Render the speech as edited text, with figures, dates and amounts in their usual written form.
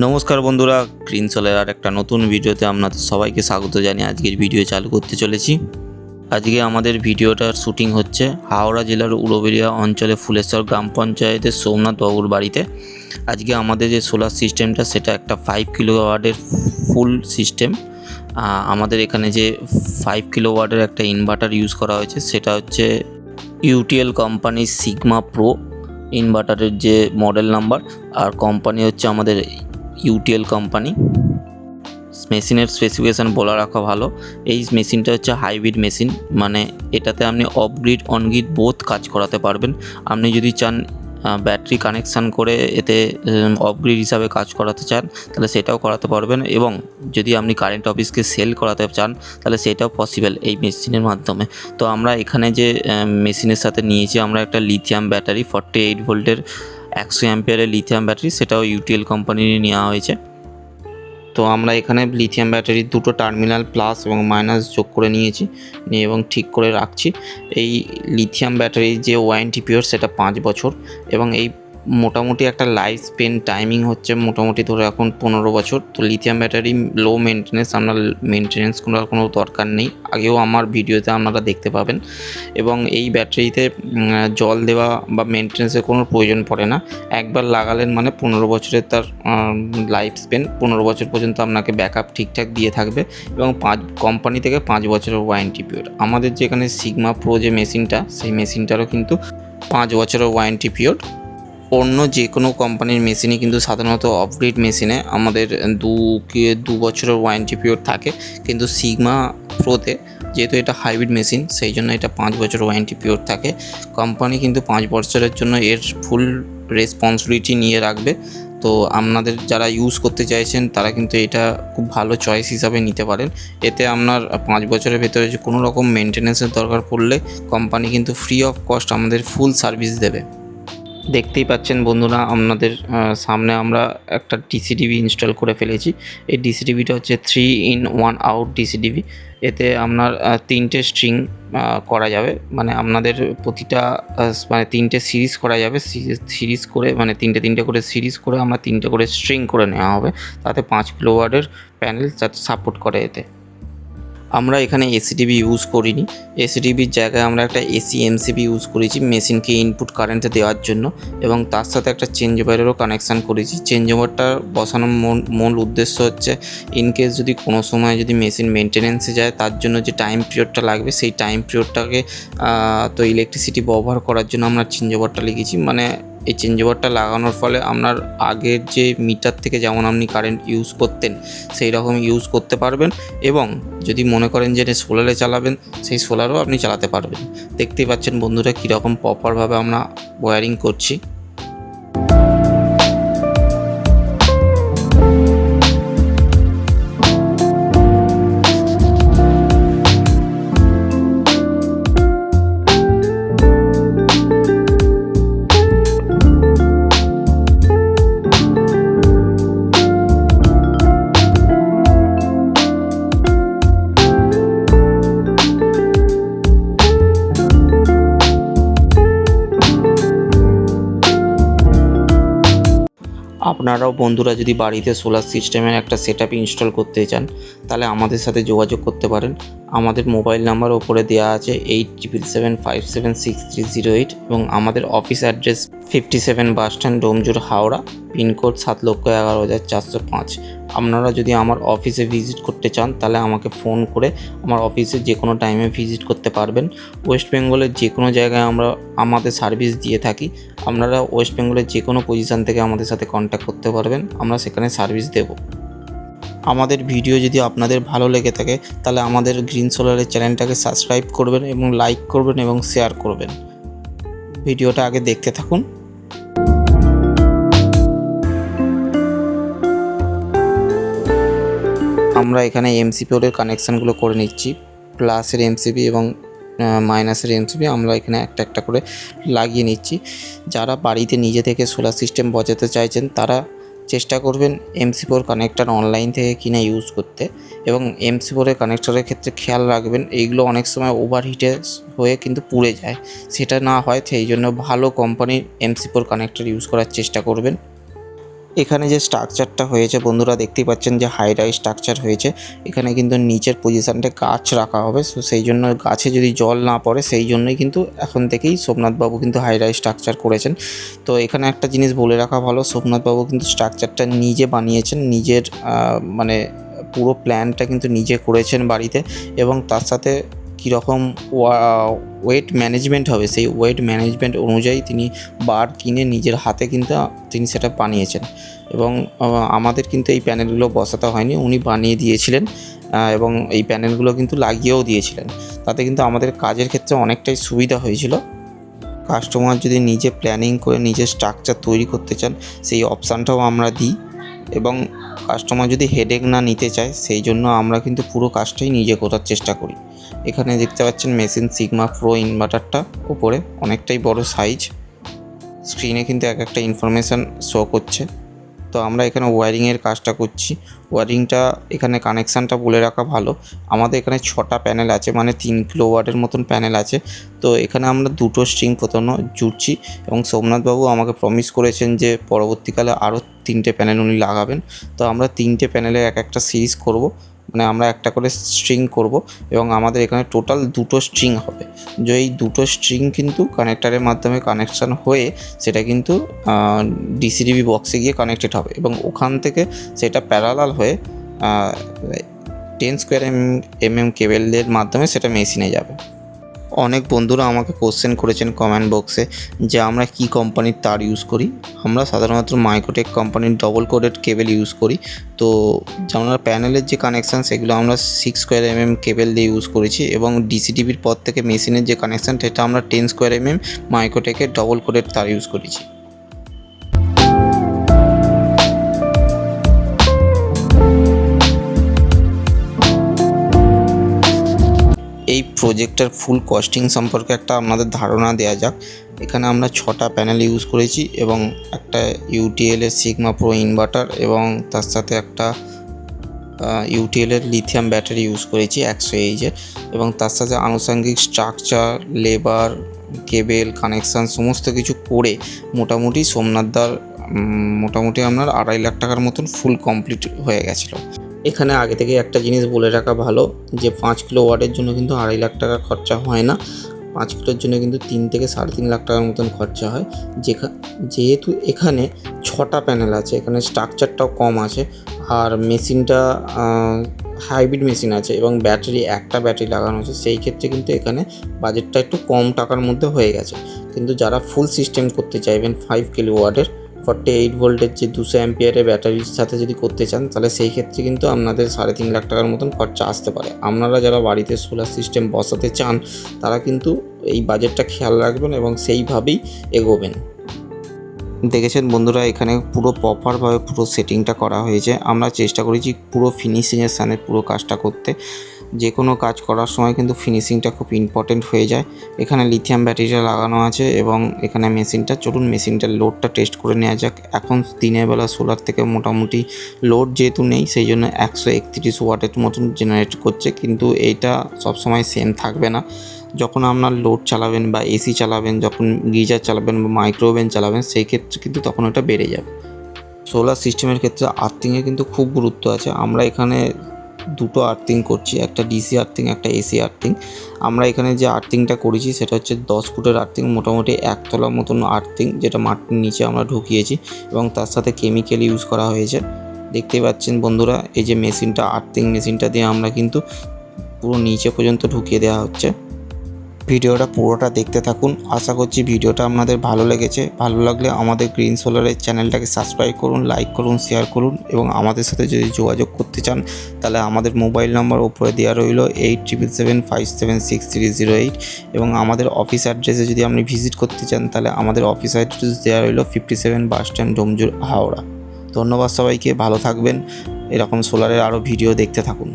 নমস্কার বন্ধুরা, green solar আর একটা নতুন ভিডিওতে আপনাদের সবাইকে স্বাগত জানিয়ে আজকের ভিডিও চালু করতে চলেছি। আজকে আমাদের ভিডিওটার শুটিং হচ্ছে হাওড়া জেলার উলুবেড়িয়া অঞ্চলে ফুলেশ্বর গ্রাম পঞ্চায়েতের সোমনাথ বাবুর বাড়িতে। আজকে আমাদের যে সোলার সিস্টেমটা সেটা একটা 5 কিলোওয়াটের ফুল সিস্টেম। আমাদের এখানে যে 5 কিলোওয়াটের একটা ইনভার্টার ইউজ করা হয়েছে সেটা হচ্ছে ইউটিএল কোম্পানির সিগমা প্রো ইনভার্টারের যে মডেল নাম্বার, আর কোম্পানি হচ্ছে আমাদের ইউটিএল কোম্পানি। মেশিনের স্পেসিফিকেশান বলা রাখা ভালো। এই মেশিনটা হচ্ছে হাইব্রিড মেশিন, মানে এটাতে আপনি of grid on grid both কাজ করাতে পারবেন। আপনি যদি চান ব্যাটারি কানেকশান করে এতে অফ গ্রিড হিসাবে কাজ করাতে চান তাহলে সেটাও করাতে পারবেন, এবং যদি আপনি কারেন্ট অফিসকে সেল করাতে চান তাহলে সেটাও পসিবল এই মেশিনের মাধ্যমে। তো আমরা এখানে যে মেশিনের সাথে নিয়েছি আমরা একটা লিথিয়াম ব্যাটারি 48 ভোল্টের 100 অ্যাম্পিয়ারের লিথিয়াম ব্যাটারি, সেটাও ইউটিএল কোম্পানির নেওয়া হয়েছে। তো আমরা এখানে লিথিয়াম ব্যাটারির দুটো টার্মিনাল প্লাস এবং মাইনাস যোগ করে নিয়েছি এবং ঠিক করে রাখছি। এই লিথিয়াম ব্যাটারির যে ওয়ারেন্টি পিরিয়ড সেটা 5 বছর, এবং এই মোটামুটি একটা লাইফ স্পেন টাইমিং হচ্ছে মোটামুটি ধরে এখন 15 বছর। তো লিথিয়াম ব্যাটারি লো মেনটেন্যান্স, আপনার মেনটেন্যান্স করার কোনো দরকার নেই, আগেও আমার ভিডিওতে আপনারা দেখতে পাবেন। এবং এই ব্যাটারিতে জল দেওয়া বা মেনটেন্যান্সের কোনো প্রয়োজন পড়ে না। একবার লাগালেন মানে 15 বছরের তার লাইফ স্পেন, 15 বছর পর্যন্ত আপনাকে ব্যাকআপ ঠিকঠাক দিয়ে থাকবে, এবং কোম্পানি থেকে 5 বছরের ওয়ারেন্টি পিরিয়ড। আমাদের যেখানে সিগমা প্রো যে মেশিনটা, সেই মেশিনটারও কিন্তু 5 বছরের ওয়ারেন্টি পিরিয়ড। অন্য যে কোনো কোম্পানির মেশিনই কিন্তু সাধারণত অফগ্রিড মেশিনে আমাদের দু বছরের ওয়ারেন্টি পিরিয়ড থাকে, কিন্তু সিগমা প্রোতে যেহেতু এটা হাইব্রিড মেশিন সেই জন্য এটা 5 বছর ওয়ারেন্টি পিরিয়ড থাকে। কোম্পানি কিন্তু 5 বছরের জন্য এর ফুল রেসপন্সিবিলিটি নিয়ে রাখবে। তো আপনাদের যারা ইউজ করতে চাইছেন তারা কিন্তু এটা খুব ভালো চয়েস হিসাবে নিতে পারেন। এতে আপনার 5 বছরের ভেতরে যে কোনো রকম মেনটেন্যান্সের দরকার পড়লে কোম্পানি কিন্তু ফ্রি অফ কস্ট আমাদের ফুল সার্ভিস দেবে। দেখতেই পাচ্ছেন বন্ধুরা, আপনাদের সামনে আমরা একটা ডিসিটিভি ইনস্টল করে ফেলেছি। এই ডিসিটিভিটা হচ্ছে 3-in-1 আউট ডিসিটিভি। এতে আপনার 3টে স্ট্রিং করা যাবে, মানে আপনাদের প্রতিটা মানে 3টে সিরিজ করা যাবে। সিরিজ করে মানে 3টে করে সিরিজ করে আমরা 3টে করে স্ট্রিং করে নেওয়া হবে, তাতে 5 কিলোওয়াটের প্যানেল যাতে সাপোর্ট করে। এতে আমরা এখানে এসিটিভি ইউজ করিনি, এসিটিভির জায়গায় আমরা একটা এসি এমসিবি ইউজ করেছি মেশিনকে ইনপুট কারেন্টে দেওয়ার জন্য, এবং তার সাথে একটা চেঞ্জ ওভারেরও কানেকশান করেছি। চেঞ্জ ওভারটা বসানোর মূল উদ্দেশ্য হচ্ছে ইনকেস যদি কোনো সময় যদি মেশিন মেনটেন্যান্সে যায় তার জন্য যে টাইম পিরিয়ডটা লাগবে সেই টাইম পিরিয়ডটাকে তো ইলেকট্রিসিটি ব্যবহার করার জন্য আমরা চেঞ্জ ওভারটা লিখেছি। মানে এই চেঞ্জ ওভারটা লাগানোর ফলে আপনার আগের যে মিটার থেকে যেমন আপনি কারেন্ট ইউজ করতেন সেই রকম ইউজ করতে পারবেন, এবং যদি মনে করেন যে সোলারে চালাবেন সেই সোলারও আপনি চালাতে পারবেন। দেখতেই পাচ্ছেন বন্ধুরা কীরকম প্রপারভাবে আমরা ওয়্যারিং করছি। আপনারাও বন্ধুরা যদি বাড়িতে সোলার সিস্টেমের একটা সেটআপ ইনস্টল করতে চান তাহলে আমাদের সাথে যোগাযোগ করতে পারেন। আমাদের মোবাইল নাম্বার ওপরে দেওয়া আছে 8777576308, এবং আমাদের office address 57 bus stand, Domjur, Howrah, pincode 7,11,405। আপনারা যদি আমার অফিসে ভিজিট করতে চান তাহলে আমাকে ফোন করে আমার অফিসে যে কোনো টাইমে ভিজিট করতে পারবেন। ওয়েস্ট বেঙ্গলের যে কোনো জায়গায় আমরা আমাদের সার্ভিস দিয়ে থাকি। আপনারা ওয়েস্ট বেঙ্গলের যে কোনো পজিশান থেকে আমাদের সাথে কন্ট্যাক্ট করতে পারবেন, আমরা সেখানে সার্ভিস দেব। আমাদের ভিডিও যদি আপনাদের ভালো লেগে থাকে তাহলে আমাদের গ্রিন সোলারের চ্যানেলটাকে সাবস্ক্রাইব করবেন এবং লাইক করবেন এবং শেয়ার করবেন। ভিডিওটা আগে দেখতে থাকুন। আমরা এখানে এমসিপিওর কানেকশানগুলো করে নিচ্ছি, প্লাসের এমসিবি এবং মাইনাসের এমসিবি আমরা এখানে একটা একটা করে লাগিয়ে নিচ্ছি। যারা বাড়িতে নিজে থেকে সোলার সিস্টেম বসাতে চাইছেন তারা চেষ্টা করবেন এমসি4 কানেক্টর অনলাইন থেকে কিনে ইউজ করতে, এবং এমসি4 কানেক্টরের ক্ষেত্রে খেয়াল রাখবেন এইগুলো অনেক সময় ওভারহিটে হয়ে কিন্তু পুড়ে যায়, সেটা না হয় সেই জন্য ভালো কোম্পানির এমসি4 কানেক্টর ইউজ করার চেষ্টা করবেন। এখানে যে স্ট্রাকচারটা হয়েছে বন্ধুরা দেখতেই পাচ্ছেন যে হাই রাইজ স্ট্রাকচার হয়েছে। এখানে কিন্তু নিচের পজিশানটা গাছ রাখা হবে, সো সেই জন্য গাছে যদি জল না পড়ে সেই জন্যই কিন্তু এখন থেকেই সোমনাথবাবু কিন্তু হাই রাইজ স্ট্রাকচার করেছেন। তো এখানে একটা জিনিস বলে রাখা ভালো, সোমনাথবাবু কিন্তু স্ট্রাকচারটা নিজে বানিয়েছেন, নিজের মানে পুরো প্ল্যানটা কিন্তু নিজে করেছেন বাড়িতে, এবং তার সাথে কীরকম ওয়েট ম্যানেজমেন্ট হবে সেই ওয়েট ম্যানেজমেন্ট অনুযায়ী তিনি বার কিনে নিজের হাতে কিন্তু তিনি সেটা বানিয়েছেন। এবং আমাদের কিন্তু এই প্যানেলগুলো বসাতে হয়নি, উনি বানিয়ে দিয়েছিলেন এবং এই প্যানেলগুলো কিন্তু লাগিয়েও দিয়েছিলেন। তাতে কিন্তু আমাদের কাজের ক্ষেত্রে অনেকটাই সুবিধা হয়েছিল। কাস্টমার যদি নিজে প্ল্যানিং করে নিজের স্ট্রাকচার তৈরি করতে চান সেই অপশানটাও আমরা দিই, এবং কাস্টমার যদি হেডেক না নিতে চায় সেই জন্য আমরা কিন্তু পুরো কাজটাই নিজে করার চেষ্টা করি। এখানে দেখতে পাচ্ছেন মেশিন সিগমা প্রো ইনভার্টারটা উপরে অনেকটাই বড় সাইজ, স্ক্রিনে কিন্তু এক একটা ইনফরমেশান শো করছে। তো আমরা এখানে ওয়্যারিংয়ের কাজটা করছি। ওয়্যারিংটা এখানে কানেকশানটা বলে রাখা ভালো, আমাদের এখানে 6টা প্যানেল আছে, মানে 3 কিলোওয়াটের মতন প্যানেল আছে। তো এখানে আমরা 2টো স্ট্রিং প্রথমে জুড়ছি, এবং সোমনাথবাবু আমাকে প্রমিস করেছেন যে পরবর্তীকালে আরও 3টে প্যানেল উনি লাগাবেন। তো আমরা 3টে প্যানেলের এক একটা সিরিজ করব, মানে আমরা একটা করে স্ট্রিং করব, এবং আমাদের এখানে টোটাল 2টো স্ট্রিং হবে। যে এই 2টো স্ট্রিং কিন্তু কানেক্টারের মাধ্যমে কানেকশান হয়ে সেটা কিন্তু ডিসিডিবি বক্সে গিয়ে কানেক্টেড হবে, এবং ওখান থেকে সেটা প্যারালাল হয়ে 10 স্কোয়ার mm কেবেলের মাধ্যমে সেটা মেশিনে যাবে। অনেক বন্ধুরা আমাকে কোশ্চেন করেছেন কমেন্ট বক্সে যে আমরা কি কোম্পানির তার ইউজ করি। আমরা সাধারণত মাইক্রোটেক কোম্পানির ডবল কোডেড কেবেল ইউজ করি। তো আমরা প্যানেলের যে কানেকশান সেগুলো আমরা 6 স্কোয়ার mm কেবেল দিয়ে ইউজ করেছি, এবং ডিসিটিভির পর থেকে মেশিনের যে কানেকশান সেটা আমরা 10 স্কোয়ার mm মাইক্রোটেকের ডবল কোডেড তার ইউজ করেছি। এই প্রজেক্টের ফুল কস্টিং সম্পর্কে একটা আপনাদের ধারণা দেওয়া যাক। এখানে আমরা 6টা প্যানেল ইউজ করেছি, এবং একটা ইউটিএলের সিগমা প্রো ইনভার্টার, এবং তার সাথে একটা ইউটিএলের লিথিয়াম ব্যাটারি ইউজ করেছি 100Ah, এবং তার সাথে আনুষঙ্গিক স্ট্রাকচার, লেবার, কেবেল, কানেকশান সমস্ত কিছু করে মোটামুটি সোমনাথদার মোটামুটি আপনার 2.5 লাখ টাকার মতন ফুল কমপ্লিট হয়ে গেছিলো। এখানে আগে থেকে একটা জিনিস বলে রাখা ভালো যে 5 কিলোওয়াটের জন্য কিন্তু 2.5 লাখ টাকা খরচা হয় না, 5 কিলোর জন্য কিন্তু 3 থেকে 3.5 লাখ টাকার মতন খরচা হয়। যেহেতু এখানে 6টা প্যানেল আছে, এখানে স্ট্রাকচারটাও কম আছে, আর মেশিনটা হাইব্রিড মেশিন আছে, এবং একটা ব্যাটারি লাগানো আছে, সেই ক্ষেত্রে কিন্তু এখানে বাজেটটা একটু কম টাকার মধ্যে হয়ে গেছে। কিন্তু যারা ফুল সিস্টেম করতে চাইবেন 5 কিলোওয়াটের 48 ভোল্টের যে 200 অ্যাম্পিয়ারের ব্যাটারির সাথে যদি করতে চান, তাহলে সেই ক্ষেত্রে কিন্তু আপনাদের 3.5 লাখ টাকার মতন খরচা আসতে পারে। আপনারা যারা বাড়িতে সোলার সিস্টেম বসাতে চান তারা কিন্তু এই বাজেটটা খেয়াল রাখবেন এবং সেইভাবেই এগোবেন। দেখেছেন বন্ধুরা, এখানে পুরো প্রপারভাবে পুরো সেটিংটা করা হয়েছে। আমরা চেষ্টা করেছি পুরো ফিনিশিংয়ের সাথে পুরো কাজটা করতে। যে কোনো কাজ করার সময় কিন্তু ফিনিশিংটা খুব ইম্পর্টেন্ট হয়ে যায়। এখানে লিথিয়াম ব্যাটারিটা লাগানো আছে, এবং এখানে মেশিনটার লোডটা টেস্ট করে নেওয়া যাক। এখন দিনের বেলা সোলার থেকে মোটামুটি লোড যেহেতু নেই সেই জন্য 131 ওয়াটের মতন জেনারেট করছে, কিন্তু এইটা সবসময় সেম থাকবে না। যখন আপনার লোড চালাবেন বা এসি চালাবেন, যখন গিজার চালাবেন বা মাইক্রোওভেন চালাবেন, সেই ক্ষেত্রে কিন্তু তখন ওটা বেড়ে যাবে। সোলার সিস্টেমের ক্ষেত্রে আর্থিংয়ে কিন্তু খুব গুরুত্ব আছে। আমরা এখানে 2টো আর্থিং করছি, একটা ডিসি আর্থিং, একটা এসি আর্থিং। আমরা এখানে যে আর্থিংটা করেছি সেটা হচ্ছে 10 ফুটের আর্থিং, মোটামুটি 1 তলার মতন আর্থিং, যেটা মাটির নিচে আমরা ঢুকিয়েছি, এবং তার সাথে কেমিক্যাল ইউজ করা হয়েছে। দেখতেই পাচ্ছেন বন্ধুরা, এই যে মেশিনটা, আর্থিং মেশিনটা দিয়ে আমরা কিন্তু পুরো নিচে পর্যন্ত ঢুকিয়ে দেওয়া হচ্ছে। ভিডিওটা পুরোটা দেখতে থাকুন, আশা করছি ভিডিওটা আপনাদের ভালো লেগেছে। ভালো লাগলে আমাদের গ্রিন সোলারের চ্যানেলটাকে সাবস্ক্রাইব করুন, লাইক করুন, শেয়ার করুন, এবং আমাদের সাথে যদি যোগাযোগ করতে চান তাহলে আমাদের মোবাইল নাম্বার ওপরে দেওয়া রইল 8777576308, এবং আমাদের অফিস অ্যাড্রেসে যদি আপনি ভিজিট করতে চান তাহলে আমাদের অফিস অ্যাড্রেস দেওয়া রইল 57 বাস স্ট্যান্ড, ডোমজুর, হাওড়া। ধন্যবাদ সবাইকে, ভালো থাকবেন। এরকম সোলারের আরও ভিডিও দেখতে থাকুন।